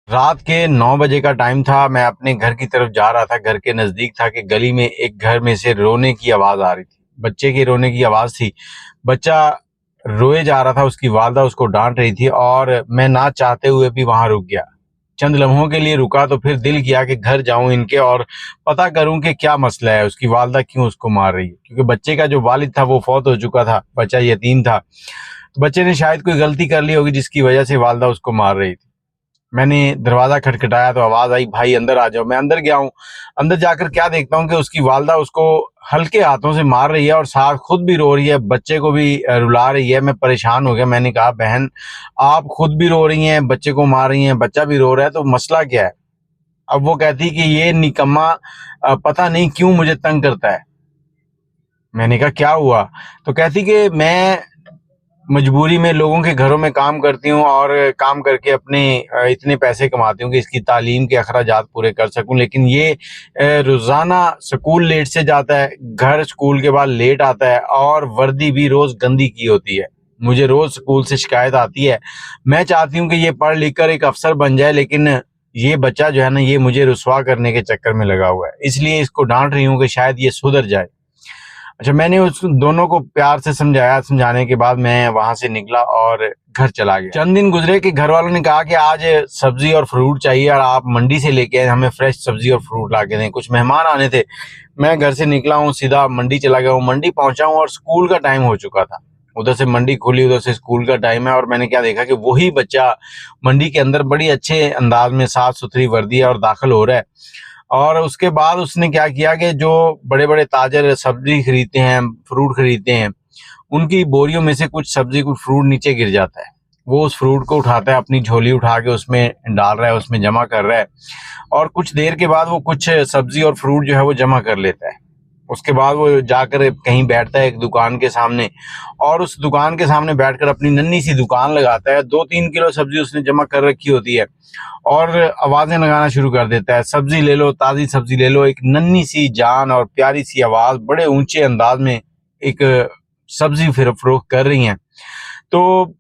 रात के 9 बजे का टाइम था। मैं अपने घर की तरफ जा रहा था। घर के नज़दीक था कि गली में एक घर में से रोने की आवाज़ आ रही थी। बच्चे के रोने की आवाज़ थी। बच्चा रोए जा रहा था, उसकी वालदा उसको डांट रही थी और मैं ना चाहते हुए भी वहां रुक गया। चंद लम्हों के लिए रुका तो फिर दिल किया कि घर जाऊं इनके और पता करूं कि क्या मसला है, उसकी वालदा क्यों उसको मार रही है। क्योंकि बच्चे का जो वालिद था वो फौत हो चुका था, बच्चा यतीम था। तो बच्चे ने शायद कोई गलती कर ली होगी जिसकी वजह से वालदा उसको मार रही थी। मैंने दरवाज़ा खटखटाया तो आवाज़ आई, भाई अंदर आ जाओ। मैं अंदर गया हूँ। अंदर जाकर क्या देखता हूँ कि उसकी वालदा उसको हल्के हाथों से मार रही है और साथ खुद भी रो रही है, बच्चे को भी रुला रही है। मैं परेशान हो गया। मैंने कहा, बहन आप खुद भी रो रही हैं, बच्चे को मार रही हैं, बच्चा भी रो रहा है, तो मसला क्या है? अब वो कहती कि ये निकम्मा पता नहीं क्यों मुझे तंग करता है। मैंने कहा क्या हुआ? तो कहती कि मैं मजबूरी में लोगों के घरों में काम करती हूँ और काम करके अपने इतने पैसे कमाती हूँ कि इसकी तालीम के अखराजात पूरे कर सकूँ। लेकिन ये रोज़ाना स्कूल लेट से जाता है, घर स्कूल के बाद लेट आता है और वर्दी भी रोज़ गंदी की होती है। मुझे रोज़ स्कूल से शिकायत आती है। मैं चाहती हूँ कि ये पढ़ लिख कर एक अफसर बन जाए, लेकिन ये बच्चा जो है ना, ये मुझे रुसवा करने के चक्कर में लगा हुआ है। इसलिए इसको डांट रही हूँ कि शायद ये सुधर जाए। अच्छा, मैंने उस दोनों को प्यार से समझाया। समझाने के बाद मैं वहां से निकला और घर चला गया। चंद दिन गुजरे कि घर वालों ने कहा कि आज सब्जी और फ्रूट चाहिए और आप मंडी से लेके आए, हमें फ्रेश सब्जी और फ्रूट ला के दें। कुछ मेहमान आने थे। मैं घर से निकला हूँ, सीधा मंडी चला गया हूँ। मंडी पहुंचा हूँ और स्कूल का टाइम हो चुका था। उधर से मंडी खुली, उधर से स्कूल का टाइम है और मैंने क्या देखा कि वही बच्चा मंडी के अंदर बड़ी अच्छे अंदाज में साफ सुथरी वर्दी है और दाखिल हो रहा है। और उसके बाद उसने क्या किया कि जो बड़े बड़े ताजर सब्जी खरीदते हैं, फ्रूट खरीदते हैं, उनकी बोरियों में से कुछ सब्जी कुछ फ्रूट नीचे गिर जाता है। वो उस फ्रूट को उठाता है, अपनी झोली उठा के उसमें डाल रहा है, उसमें जमा कर रहा है। और कुछ देर के बाद वो कुछ सब्जी और फ्रूट जो है वो जमा कर लेता है। उसके बाद वो जाकर कहीं बैठता है एक दुकान के सामने और उस दुकान के सामने बैठकर अपनी नन्ही सी दुकान लगाता है। 2-3 किलो सब्जी उसने जमा कर रखी होती है और आवाजें लगाना शुरू कर देता है, सब्जी ले लो, ताजी सब्जी ले लो। एक नन्ही सी जान और प्यारी सी आवाज बड़े ऊंचे अंदाज में एक सब्जी फिर फरोख्त कर रही हैं। तो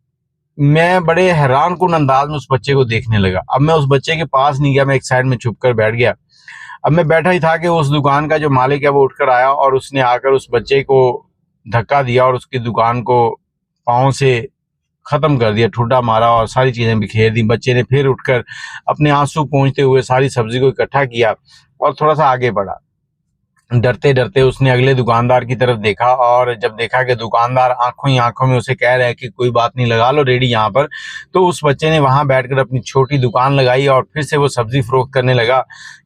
मैं बड़े हैरान कुन अंदाज में उस बच्चे को देखने लगा। अब मैं उस बच्चे के पास नहीं गया, मैं एक साइड में छुप कर बैठ गया। अब मैं बैठा ही था कि उस दुकान का जो मालिक है वो उठकर आया और उसने आकर उस बच्चे को धक्का दिया और उसकी दुकान को पाँव से खत्म कर दिया, ठुड्डा मारा और सारी चीजें बिखेर दी। बच्चे ने फिर उठकर अपने आंसू पोंछते हुए सारी सब्जी को इकट्ठा किया और थोड़ा सा आगे बढ़ा। डरते डरते उसने अगले दुकानदार की तरफ देखा और जब देखा कि दुकानदार आंखों ही आंखों में उसे कह रहा है कि कोई बात नहीं, लगा लो रेडी यहाँ पर, तो उस बच्चे ने वहां बैठकर अपनी छोटी दुकान लगाई और फिर से वो सब्जी फरोख्त करने लगा।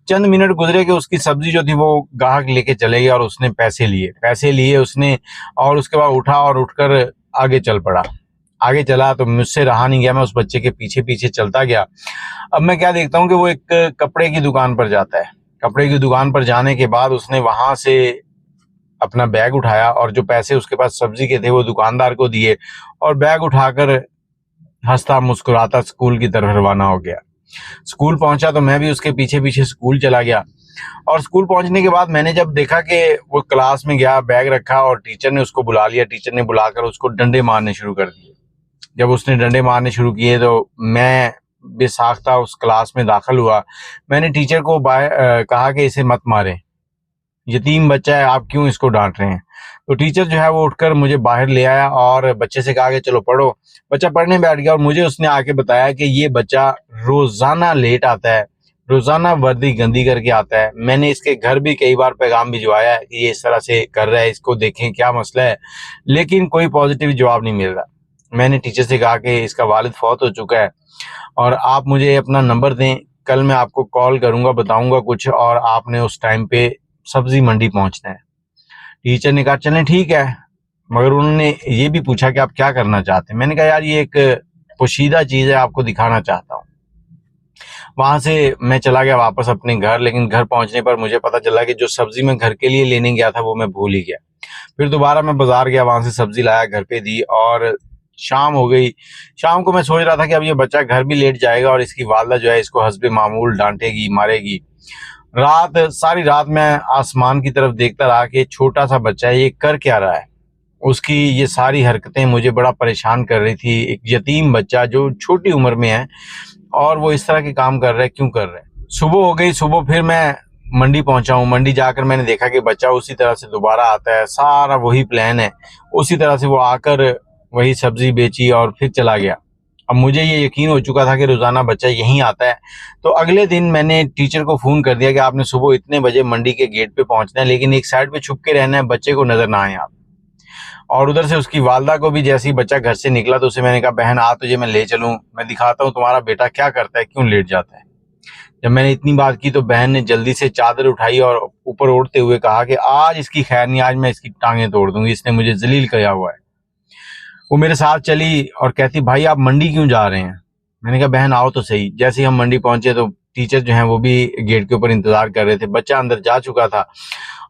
चंद मिनट गुजरे कि उसकी सब्जी जो थी वो ग्राहक लेके चले गया और उसने पैसे लिए उसने और उसके बाद उठा और उठकर आगे चल पड़ा। आगे चला तो मुझसे रहा नहीं गया, मैं उस बच्चे के पीछे पीछे चलता गया। अब मैं क्या देखता हूँ कि वो एक कपड़े की दुकान पर जाता है। कपड़े की दुकान पर जाने के बाद उसने वहां से अपना बैग उठाया और जो पैसे उसके पास सब्जी के थे वो दुकानदार को दिए और बैग उठाकर हंसता मुस्कुराता स्कूल की तरफ रवाना हो गया। स्कूल पहुंचा तो मैं भी उसके पीछे पीछे स्कूल चला गया और स्कूल पहुंचने के बाद मैंने जब देखा कि वो क्लास में गया, बैग रखा और टीचर ने उसको बुला लिया। टीचर ने बुलाकर उसको डंडे मारने शुरू कर दिए। जब उसने डंडे मारने शुरू किए तो मैं बेसाख्ता उस क्लास में दाखिल हुआ। मैंने टीचर को कहा कि इसे मत मारें, यतीम बच्चा है, आप क्यों इसको डांट रहे हैं? तो टीचर जो है वो उठकर मुझे बाहर ले आया और बच्चे से कहा कि चलो पढ़ो। बच्चा पढ़ने बैठ गया और मुझे उसने आके बताया कि ये बच्चा रोजाना लेट आता है, रोजाना वर्दी गंदी करके आता है। मैंने इसके घर भी कई बार पैगाम भिजवाया है कि ये इस तरह से कर रहा है, इसको देखें क्या मसला है, लेकिन कोई पॉजिटिव जवाब नहीं मिल रहा। मैंने टीचर से कहा कि इसका वालिद फौत हो चुका है और आप मुझे अपना नंबर दें, कल मैं आपको कॉल करूंगा, बताऊंगा कुछ और आपने उस टाइम पे सब्जी मंडी पहुंचना है। टीचर ने कहा चलें ठीक है, मगर उन्होंने ये भी पूछा कि आप क्या करना चाहते हैं। मैंने कहा यार ये एक पोशीदा चीज है, आपको दिखाना चाहता हूँ। वहां से मैं चला गया वापस अपने घर, लेकिन घर पहुंचने पर मुझे पता चला कि जो सब्जी मैं घर के लिए लेने गया था वो मैं भूल ही गया। फिर दोबारा मैं बाजार गया, वहां से सब्जी लाया, घर पे दी और शाम हो गई। शाम को मैं सोच रहा था कि अब ये बच्चा घर भी लेट जाएगा और इसकी वालदा जो है इसको हस्बे मामूल डांटेगी, मारेगी। सारी रात मैं आसमान की तरफ देखता रहा कि छोटा सा बच्चा है, ये कर क्या रहा है। उसकी ये सारी हरकतें मुझे बड़ा परेशान कर रही थी। एक यतीम बच्चा जो छोटी उम्र में है और वो इस तरह के काम कर रहे हैं, क्यों कर रहे हैं। सुबह हो गई, सुबह फिर मैं मंडी पहुंचा हूँ। मंडी जाकर मैंने देखा कि बच्चा उसी तरह से दोबारा आता है, सारा वही प्लान है, उसी तरह से वो आकर वही सब्जी बेची और फिर चला गया। अब मुझे ये यकीन हो चुका था कि रोजाना बच्चा यहीं आता है। तो अगले दिन मैंने टीचर को फोन कर दिया कि आपने सुबह इतने बजे मंडी के गेट पे पहुंचना है, लेकिन एक साइड पे छुप के रहना है, बच्चे को नजर ना आए आप। और उधर से उसकी वालदा को भी, जैसे ही बच्चा घर से निकला तो उसे मैंने कहा, बहन आ तुझे मैं ले चलूं, मैं दिखाता हूँ तुम्हारा बेटा क्या करता है, क्यों लेट जाता है। जब मैंने इतनी बात की तो बहन ने जल्दी से चादर उठाई और ऊपर ओढ़ते हुए कहा कि आज इसकी खैर नहीं, आज मैं इसकी टांगें तोड़ दूंगी, इसने मुझे जलील किया हुआ है। वो मेरे साथ चली और कहती, भाई आप मंडी क्यों जा रहे हैं। मैंने कहा, बहन आओ तो सही। जैसे ही हम मंडी पहुंचे तो टीचर जो हैं वो भी गेट के ऊपर इंतजार कर रहे थे। बच्चा अंदर जा चुका था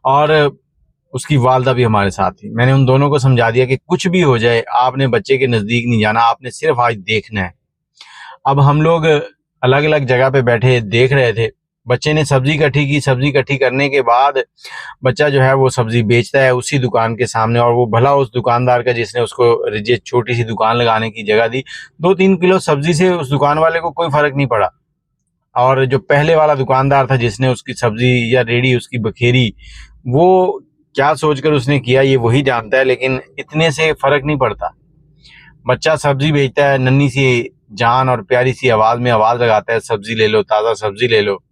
और उसकी वालदा भी हमारे साथ थी। मैंने उन दोनों को समझा दिया कि कुछ भी हो जाए आपने बच्चे के नजदीक नहीं जाना, आपने सिर्फ आज देखना है। अब हम लोग अलग अलग जगह पे बैठे देख रहे थे। बच्चे ने सब्जी इकट्ठी की। सब्जी इकट्ठी करने के बाद बच्चा जो है वो सब्जी बेचता है उसी दुकान के सामने, और वो भला उस दुकानदार का जिसने उसको ये छोटी सी दुकान लगाने की जगह दी, 2-3 किलो सब्जी से उस दुकान वाले को कोई फर्क नहीं पड़ा। और जो पहले वाला दुकानदार था जिसने उसकी सब्जी या रेडी उसकी बखेरी, वो क्या सोचकर उसने किया ये वही जानता है, लेकिन इतने से फर्क नहीं पड़ता। बच्चा सब्जी बेचता है, नन्ही सी जान और प्यारी सी आवाज में आवाज लगाता है, सब्जी ले लो, ताजा सब्जी ले लो।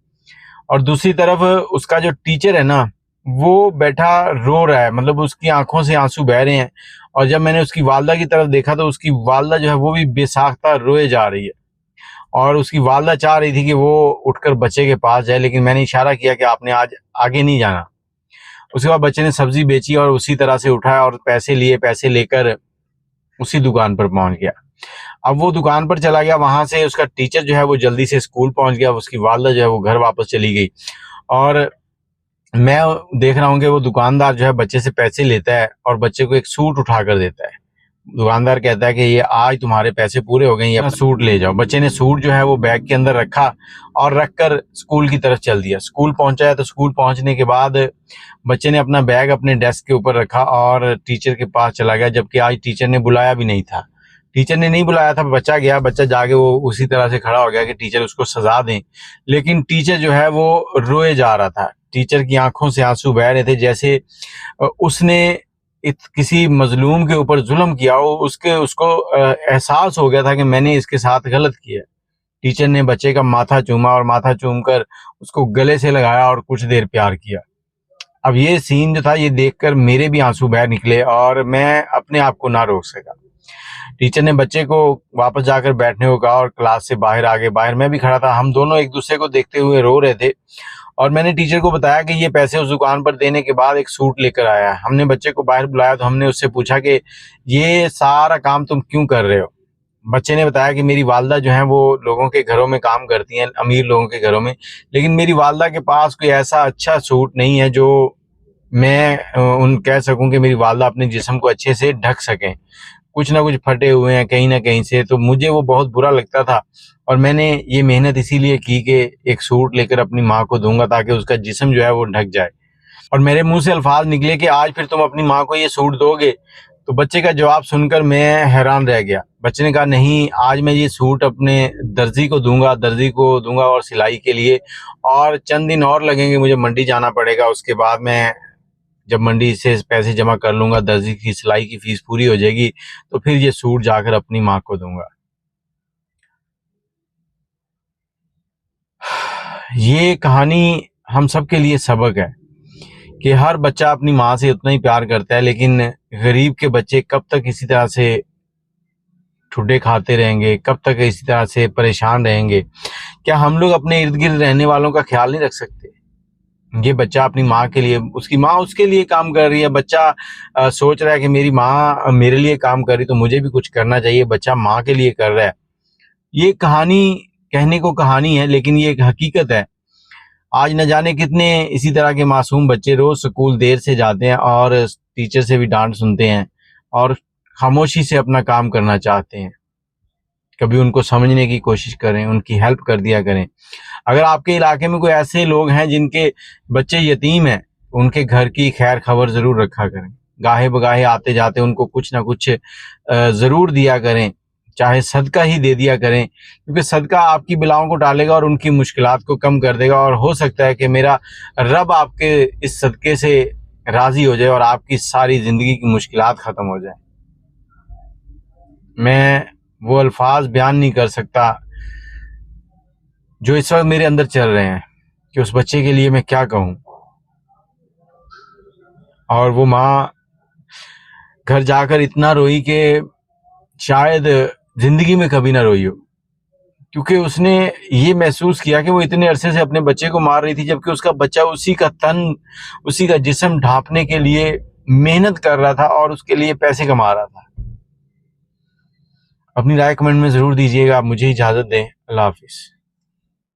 और दूसरी तरफ उसका जो टीचर है ना, वो बैठा रो रहा है, मतलब उसकी आंखों से आंसू बह रहे हैं। और जब मैंने उसकी वालदा की तरफ देखा तो उसकी वालदा जो है वो भी बेसाख्ता रोए जा रही है। और उसकी वालदा चाह रही थी कि वो उठकर बच्चे के पास जाए, लेकिन मैंने इशारा किया कि आपने आज आगे नहीं जाना। उसके बाद बच्चे ने सब्जी बेची और उसी तरह से उठाया और पैसे लिए, पैसे लेकर उसी दुकान पर पहुंच गया। अब वो दुकान पर चला गया, वहां से उसका टीचर जो है वो जल्दी से स्कूल पहुंच गया, उसकी वालदा जो है वो घर वापस चली गई। और मैं देख रहा हूँ कि वो दुकानदार जो है बच्चे से पैसे लेता है और बच्चे को एक सूट उठा कर देता है। दुकानदार कहता है कि ये आज तुम्हारे पैसे पूरे हो गए, ये अपना सूट ले जाओ। बच्चे ने सूट जो है वो बैग के अंदर रखा और रखकर स्कूल की तरफ चल दिया। स्कूल पहुंचा है तो स्कूल पहुंचने के बाद बच्चे ने अपना बैग अपने डेस्क के ऊपर रखा और टीचर के पास चला गया, जबकि आज टीचर ने बुलाया भी नहीं था। टीचर ने नहीं बुलाया था, बच्चा गया, बच्चा जाके वो उसी तरह से खड़ा हो गया कि टीचर उसको सजा दें। लेकिन टीचर जो है वो रोए जा रहा था, टीचर की आंखों से आंसू बह रहे थे, जैसे उसने किसी मजलूम के ऊपर जुल्म किया हो। उसको एहसास हो गया था कि मैंने इसके साथ गलत किया। टीचर ने बच्चे का माथा चूमा और माथा चूमकर उसको गले से लगाया और कुछ देर प्यार किया। अब ये सीन जो था ये देखकर मेरे भी आंसू बह निकले और मैं अपने आप को ना रोक सका। टीचर ने बच्चे को वापस जाकर बैठने को कहा और क्लास से बाहर आ गए। बाहर मैं भी खड़ा था, हम दोनों एक दूसरे को देखते हुए रो रहे थे। और मैंने टीचर को बताया कि ये पैसे उस दुकान पर देने के बाद एक सूट लेकर आया है। हमने बच्चे को बाहर बुलाया तो हमने उससे पूछा कि ये सारा काम तुम क्यों कर रहे हो। बच्चे ने बताया कि मेरी वालदा जो है वो लोगों के घरों में काम करती हैं, अमीर लोगों के घरों में, लेकिन मेरी वालदा के पास कोई ऐसा अच्छा सूट नहीं है जो मैं उन कह सकूं कि मेरी वालदा अपने जिस्म को अच्छे से ढक सकें। कुछ ना कुछ फटे हुए हैं कहीं ना कहीं से, तो मुझे वो बहुत बुरा लगता था। और मैंने ये मेहनत इसीलिए की कि एक सूट लेकर अपनी माँ को दूंगा ताकि उसका जिस्म जो है वो ढक जाए। और मेरे मुंह से अल्फाज निकले कि आज फिर तुम अपनी माँ को ये सूट दोगे। तो बच्चे का जवाब सुनकर मैं हैरान रह गया। बच्चे ने कहा, नहीं, आज मैं ये सूट अपने दर्जी को दूंगा और सिलाई के लिए, और चंद दिन और लगेंगे, मुझे मंडी जाना पड़ेगा। उसके बाद मैं जब मंडी से पैसे जमा कर लूंगा, दर्जी की सिलाई की फीस पूरी हो जाएगी, तो फिर ये सूट जाकर अपनी माँ को दूंगा। ये कहानी हम सब के लिए सबक है कि हर बच्चा अपनी माँ से उतना ही प्यार करता है, लेकिन गरीब के बच्चे कब तक इसी तरह से ठुड्डे खाते रहेंगे, कब तक इसी तरह से परेशान रहेंगे। क्या हम लोग अपने इर्द गिर्द रहने वालों का ख्याल नहीं रख सकते। ये बच्चा अपनी माँ के लिए, उसकी माँ उसके लिए काम कर रही है। बच्चा सोच रहा है कि मेरी माँ मेरे लिए काम कर रही तो मुझे भी कुछ करना चाहिए। बच्चा माँ के लिए कर रहा है। ये कहानी कहने को कहानी है, लेकिन ये एक हकीकत है। आज न जाने कितने इसी तरह के मासूम बच्चे रोज स्कूल देर से जाते हैं और टीचर से भी डांट सुनते हैं और खामोशी से अपना काम करना चाहते हैं। कभी उनको समझने की कोशिश करें, उनकी हेल्प कर दिया करें। अगर आपके इलाके में कोई ऐसे लोग हैं जिनके बच्चे यतीम हैं, उनके घर की खैर खबर जरूर रखा करें। गाहे बगाहे आते जाते उनको कुछ ना कुछ जरूर दिया करें, चाहे सदका ही दे दिया करें, क्योंकि सदका आपकी बिलाओं को टालेगा और उनकी मुश्किलात को कम कर देगा। और हो सकता है कि मेरा रब आपके इस सदके से राज़ी हो जाए और आपकी सारी ज़िंदगी की मुश्किलात ख़त्म हो जाए। मैं वो अल्फाज बयान नहीं कर सकता जो इस वक्त मेरे अंदर चल रहे हैं कि उस बच्चे के लिए मैं क्या कहूँ। और वो माँ घर जाकर इतना रोई कि शायद ज़िंदगी में कभी ना रोई हो, क्योंकि उसने ये महसूस किया कि वो इतने अरसे से अपने बच्चे को मार रही थी, जबकि उसका बच्चा उसी का तन, उसी का जिस्म ढांपने के लिए मेहनत कर रहा था और उसके लिए पैसे कमा रहा था। अपनी राय कमेंट में ज़रूर दीजिएगा। आप मुझे इजाज़त दें। अल्लाह हाफ़िज़।